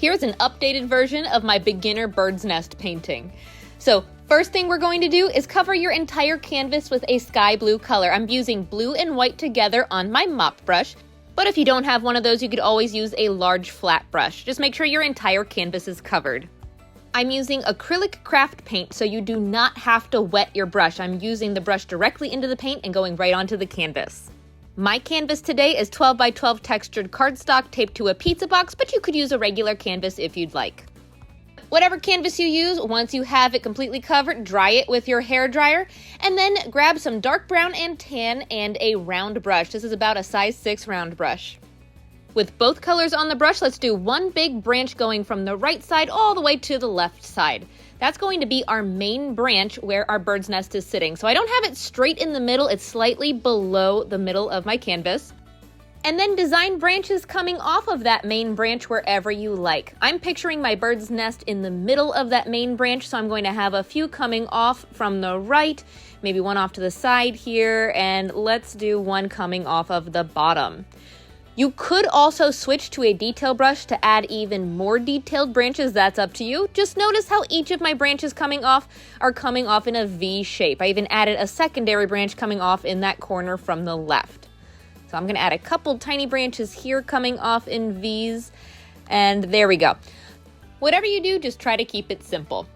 Here's an updated version of my beginner bird's nest painting. So first thing we're going to do is cover your entire canvas with a sky blue color. I'm using blue and white together on my mop brush, but if you don't have one of those, you could always use a large flat brush. Just make sure your entire canvas is covered. I'm using acrylic craft paint, so you do not have to wet your brush. I'm using the brush directly into the paint and going right onto the canvas. My canvas today is 12 by 12 textured cardstock taped to a pizza box, but you could use a regular canvas if you'd like. Whatever canvas you use, once you have it completely covered, dry it with your hair dryer, and then grab some dark brown and tan and a round brush. This is about a size 6 round brush. With both colors on the brush, let's do one big branch going from the right side all the way to the left side. That's going to be our main branch where our bird's nest is sitting. So I don't have it straight in the middle, it's slightly below the middle of my canvas. And then design branches coming off of that main branch wherever you like. I'm picturing my bird's nest in the middle of that main branch, so I'm going to have a few coming off from the right, maybe one off to the side here, and let's do one coming off of the bottom. You could also switch to a detail brush to add even more detailed branches. That's up to you. Just notice how each of my branches coming off are coming off in a V shape. I even added a secondary branch coming off in that corner from the left. So I'm going to add a couple tiny branches here coming off in V's, and there we go. Whatever you do, just try to keep it simple.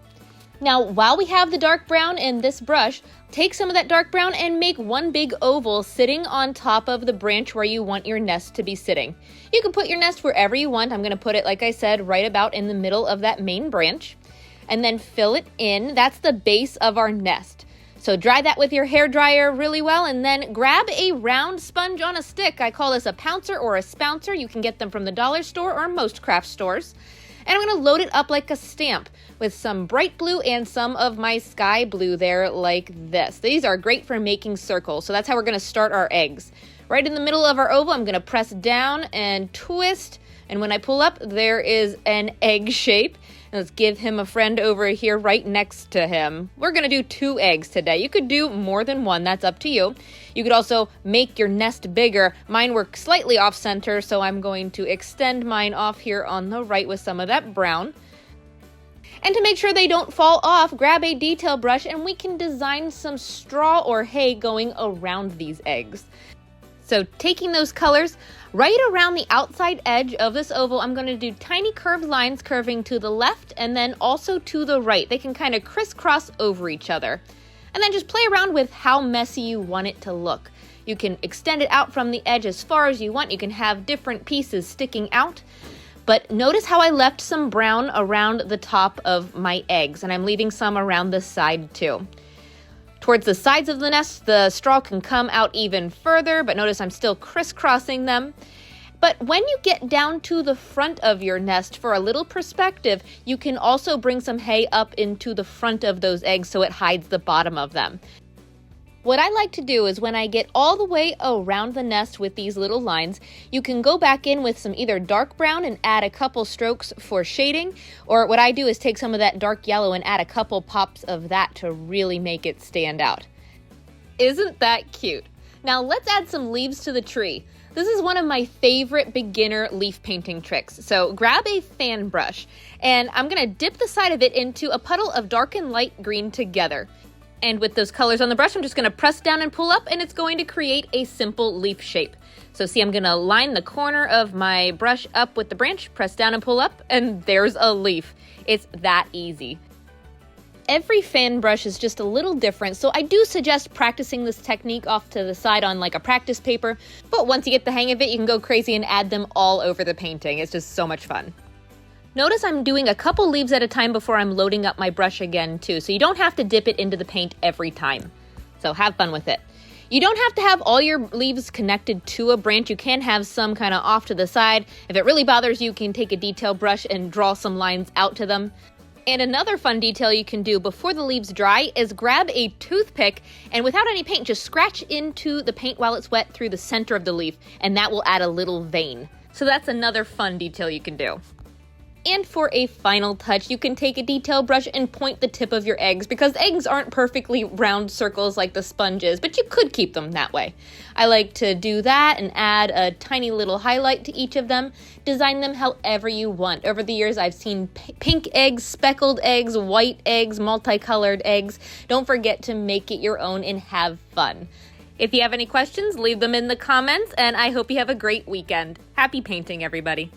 Now, while we have the dark brown in this brush, take some of that dark brown and make one big oval sitting on top of the branch where you want your nest to be sitting. You can put your nest wherever you want. I'm going to put it, like I said, right about in the middle of that main branch, and then fill it in. That's the base of our nest. So dry that with your hair dryer really well, and then grab a round sponge on a stick. I call this a Pouncer or a Spouncer. You can get them from the dollar store or most craft stores. And I'm going to load it up like a stamp with some bright blue and some of my sky blue there like this. These are great for making circles, so that's how we're going to start our eggs. Right in the middle of our oval, I'm going to press down and twist, and when I pull up, there is an egg shape. Let's give him a friend over here right next to him. We're going to do 2 eggs today. You could do more than one, that's up to you. You could also make your nest bigger. Mine were slightly off center, so I'm going to extend mine off here on the right with some of that brown. And to make sure they don't fall off, grab a detail brush and we can design some straw or hay going around these eggs. So taking those colors, right around the outside edge of this oval, I'm going to do tiny curved lines curving to the left and then also to the right. They can kind of crisscross over each other. And then just play around with how messy you want it to look. You can extend it out from the edge as far as you want. You can have different pieces sticking out. But notice how I left some brown around the top of my eggs, and I'm leaving some around the side too. Towards the sides of the nest, the straw can come out even further, but notice I'm still crisscrossing them. But when you get down to the front of your nest for a little perspective, you can also bring some hay up into the front of those eggs so it hides the bottom of them. What I like to do is when I get all the way around the nest with these little lines, you can go back in with some either dark brown and add a couple strokes for shading, or what I do is take some of that dark yellow and add a couple pops of that to really make it stand out. Isn't that cute? Now let's add some leaves to the tree. This is one of my favorite beginner leaf painting tricks. So grab a fan brush, and I'm going to dip the side of it into a puddle of dark and light green together. And with those colors on the brush, I'm just going to press down and pull up, and it's going to create a simple leaf shape. So see, I'm going to line the corner of my brush up with the branch, press down and pull up, and there's a leaf. It's that easy. Every fan brush is just a little different, so I do suggest practicing this technique off to the side on like a practice paper, but once you get the hang of it, you can go crazy and add them all over the painting. It's just so much fun. Notice I'm doing a couple leaves at a time before I'm loading up my brush again too, so you don't have to dip it into the paint every time. So have fun with it. You don't have to have all your leaves connected to a branch. You can have some kind of off to the side. If it really bothers you, you can take a detail brush and draw some lines out to them. And another fun detail you can do before the leaves dry is grab a toothpick and without any paint, just scratch into the paint while it's wet through the center of the leaf, and that will add a little vein. So that's another fun detail you can do. And for a final touch, you can take a detail brush and point the tip of your eggs, because eggs aren't perfectly round circles like the sponges, but you could keep them that way. I like to do that and add a tiny little highlight to each of them. Design them however you want. Over the years, I've seen pink eggs, speckled eggs, white eggs, multicolored eggs. Don't forget to make it your own and have fun. If you have any questions, leave them in the comments, and I hope you have a great weekend. Happy painting, everybody.